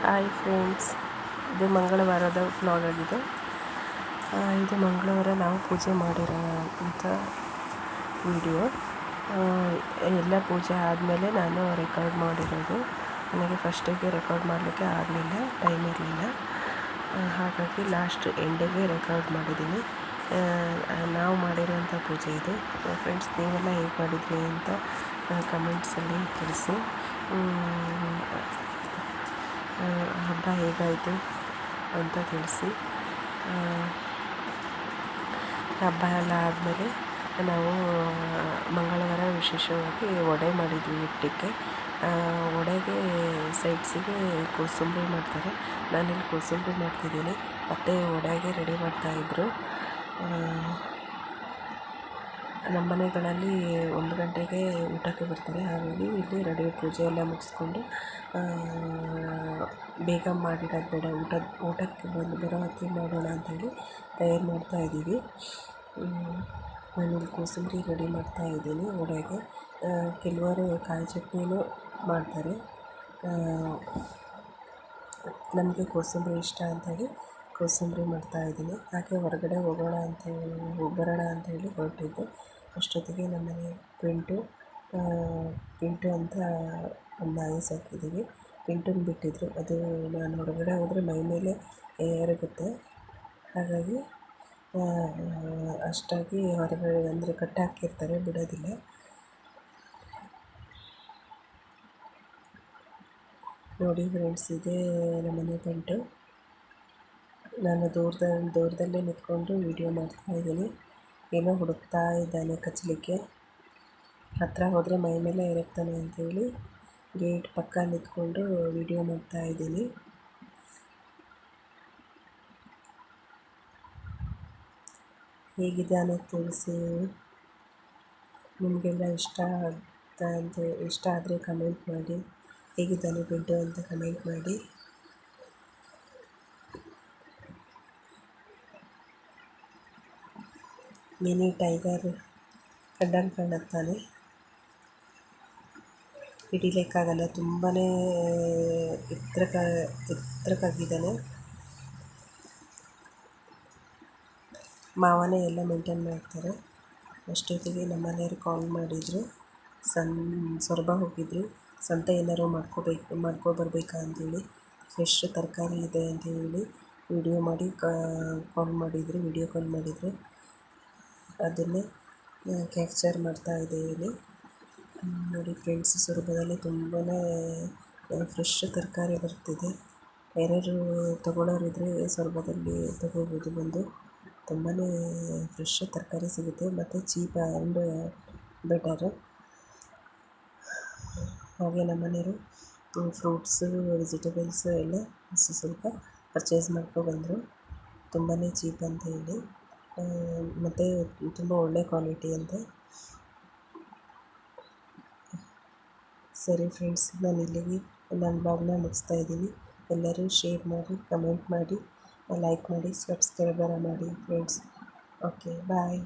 Hi friends, ಇದು ಮಂಗಳವಾರದ vlog ಆಗಿದೆ. ಇದು ಮಂಗಳವಾರ ನಾವು ಪೂಜೆ ಮಾಡಿರೋ ಅಂಥ ವಿಡಿಯೋ. ಎಲ್ಲ ಪೂಜೆ ಆದಮೇಲೆ ನಾನು ರೆಕಾರ್ಡ್ ಮಾಡಿರೋದು. ನನಗೆ ಫಸ್ಟಿಗೆ ರೆಕಾರ್ಡ್ ಮಾಡಲಿಕ್ಕೆ ಆಗಲಿಲ್ಲ, ಟೈಮ್ ಇರಲಿಲ್ಲ. ಹಾಗಾಗಿ ಲಾಸ್ಟ್ ಎಂಡಿಗೆ ರೆಕಾರ್ಡ್ ಮಾಡಿದ್ದೀನಿ. ನಾವು ಮಾಡಿರೋಂಥ ಪೂಜೆ ಇದು. ಫ್ರೆಂಡ್ಸ್, ನೀವೆಲ್ಲ ಹೇಗೆ ಮಾಡಿದ್ರಿ ಅಂತ ಕಮೆಂಟ್ಸಲ್ಲಿ ತಿಳಿಸಿ. ಹಬ್ಬ ಹೇಗಾಯಿತು ಅಂತ ತಿಳಿಸಿ. ಹಬ್ಬ ಎಲ್ಲ ಆದಮೇಲೆ ನಾವು ಮಂಗಳವಾರ ವಿಶೇಷವಾಗಿ ವಡೆ ಮಾಡಿದ್ವಿ ಹಿಟ್ಟಕ್ಕೆ. ವಡೆಗೆ ಸೈಡ್ಸಿಗೆ ಕೋಸಂಬರಿ ಮಾಡ್ತಾರೆ. ನಾನಿಲ್ಲಿ ಕೋಸಂಬರಿ ಮಾಡ್ತಿದ್ದೀನಿ. ಮತ್ತು ವಡೆಗೆ ರೆಡಿ ಮಾಡ್ತಾಯಿದ್ರು. ನಮ್ಮ ಮನೆಗಳಲ್ಲಿ 1 ಗಂಟೆಗೆ ಊಟಕ್ಕೆ ಬರ್ತಾರೆ. ಹಾಗಾಗಿ ಇಲ್ಲಿ ರೆಡಿ ಪೂಜೆ ಎಲ್ಲ ಮುಗಿಸ್ಕೊಂಡು ಬೇಗ ಮಾಡಿಡೋದು ಬೇಡ, ಊಟಕ್ಕೆ ಬರೋ ಹೊತ್ತಿಗೆ ಮಾಡೋಣ ಅಂಥೇಳಿ ತಯಾರು ಮಾಡ್ತಾಯಿದ್ದೀವಿ. ನಾನಿಲ್ಲಿ ಕೋಸಂಬರಿ ರೆಡಿ ಮಾಡ್ತಾಯಿದ್ದೀನಿ ವಡೆಗೆ. ಕೆಲವರು ಕಾಯಿ ಚಟ್ನಿನೂ ಮಾಡ್ತಾರೆ. ನಮಗೆ ಕೋಸಂಬರಿ ಇಷ್ಟ ಅಂಥೇಳಿ ಕೋಸಂಬರಿ ಮಾಡ್ತಾಯಿದ್ದೀನಿ. ಹಾಗೆ ಹೊರಗಡೆ ಬರೋಣ ಅಂಥೇಳಿ ಹೊರಟಿದ್ದೆ. ಅಷ್ಟೊತ್ತಿಗೆ ನಮ್ಮನೆ ಪಿಂಟು ಅಂತ ಒಂದು ನಾಯಿ ಸಾಕಿದ್ದೀವಿ. ಪಿಂಟುನ ಬಿಟ್ಟಿದ್ರು. ಅದು ನಾನು ಹೊರಗಡೆ ಹೋದರೆ ಮೈ ಮೇಲೆ ಎರಗುತ್ತೆ. ಹಾಗಾಗಿ ಅಷ್ಟಾಗಿ ಹೊರಗಡೆ ಅಂದರೆ ಕಟ್ಟಾಕಿರ್ತಾರೆ, ಬಿಡೋದಿಲ್ಲ. ನೋಡಿ ಫ್ರೆಂಡ್ಸ್, ಇದೇ ನಮ್ಮನೆ ಪಿಂಟು. ನಾನು ದೂರದಲ್ಲೇ ನಿಂತ್ಕೊಂಡು ವೀಡಿಯೋ ಮಾಡ್ತಾಯಿದ್ದೀನಿ. ಏನೋ ಹುಡುಕ್ತಾ ಇದ್ದಾನೆ ಕಚ್ಚಲಿಕ್ಕೆ. ಹತ್ತಿರ ಹೋದರೆ ಮೈ ಮೇಲೆ ಎರಗ್ತಾನೆ ಅಂಥೇಳಿ ಗೇಟ್ ಪಕ್ಕ ನಿಂತ್ಕೊಂಡು ವೀಡಿಯೋ ಮಾಡ್ತಾಯಿದ್ದೀನಿ. ಹೇಗಿದ್ದಾನೆ ತಿಳಿಸಿ. ನಿಮಗೆಲ್ಲ ಇಷ್ಟ ಆದರೆ ಕಮೆಂಟ್ ಮಾಡಿ. ಹೇಗಿದ್ದಾನೆ ಪಿಂಟು ಅಂತ ಕಮೆಂಟ್ ಮಾಡಿ. Mini tiger ಕಂಡಂಗೆ ಕಾಣುತ್ತಾನೆ. ಹಿಡಿಲಿಕ್ಕಾಗಲ್ಲ, ತುಂಬಾ ಎತ್ತರಕ್ಕಾಗಿದ್ದಾನೆ. ಮಾವನೇ ಎಲ್ಲ ಮೇಂಟೈನ್ ಮಾಡ್ತಾರೆ. ಅಷ್ಟೊತ್ತಿಗೆ ನಮ್ಮ ಮನೆಯವರು ಕಾಲ್ ಮಾಡಿದರು. ಸೊರಬ ಹೋಗಿದ್ರು. ಸಂತೆ ಏನಾರು ಮಾಡ್ಕೊಬರ್ಬೇಕಾ ಅಂಥೇಳಿ. ಫ್ರೆಶ್ ತರಕಾರಿ ಇದೆ ಅಂಥೇಳಿ ವಿಡಿಯೋ ಕಾಲ್ ಮಾಡಿದರು. ಅದನ್ನೇ ಕ್ಯಾಪ್ಚರ್ ಮಾಡ್ತಾ ಇದ್ದೀನಿ. ನೋಡಿ ಫ್ರೆಂಡ್ಸ್, ಸೊರಬದಲ್ಲಿ ತುಂಬಾ ಫ್ರೆಶ್ ತರಕಾರಿ ಬರ್ತಿದೆ. ಯಾರ್ಯಾರು ತೊಗೊಳೋರಿದ್ರೆ ಸೊರಬದಲ್ಲಿ ತೊಗೋಬೋದು ಬಂದು. ತುಂಬಾ ಫ್ರೆಶ್ ತರಕಾರಿ ಸಿಗುತ್ತೆ ಮತ್ತು ಚೀಪ್ ಆ್ಯಂಡ್ ಬೆಟರು. ಹಾಗೆ ನಮ್ಮ ಮನೆಯವರು ಫ್ರೂಟ್ಸು, ವೆಜಿಟೇಬಲ್ಸು ಎಲ್ಲ ಸ್ವಲ್ಪ ಪರ್ಚೇಸ್ ಮಾಡ್ಕೊಬಂದರು. ತುಂಬಾ ಚೀಪ್ ಅಂತ ಹೇಳಿ, ಮತ್ತು ತುಂಬ ಒಳ್ಳೆ ಕ್ವಾಲಿಟಿ ಅಂತೆ. ಸರಿ ಫ್ರೆಂಡ್ಸ್, ನಾನು ಇಲ್ಲಿಗೆ ನನ್ನ ಬ್ಲಾಗ್ನ ಮುಗಿಸ್ತಾ ಇದ್ದೀನಿ. ಎಲ್ಲರೂ ಶೇರ್ ಮಾಡಿ, ಕಮೆಂಟ್ ಮಾಡಿ, ಲೈಕ್ ಮಾಡಿ, ಸಬ್ಸ್ಕ್ರೈಬರ್ ಮಾಡಿ ಫ್ರೆಂಡ್ಸ್. ಓಕೆ, ಬಾಯ್.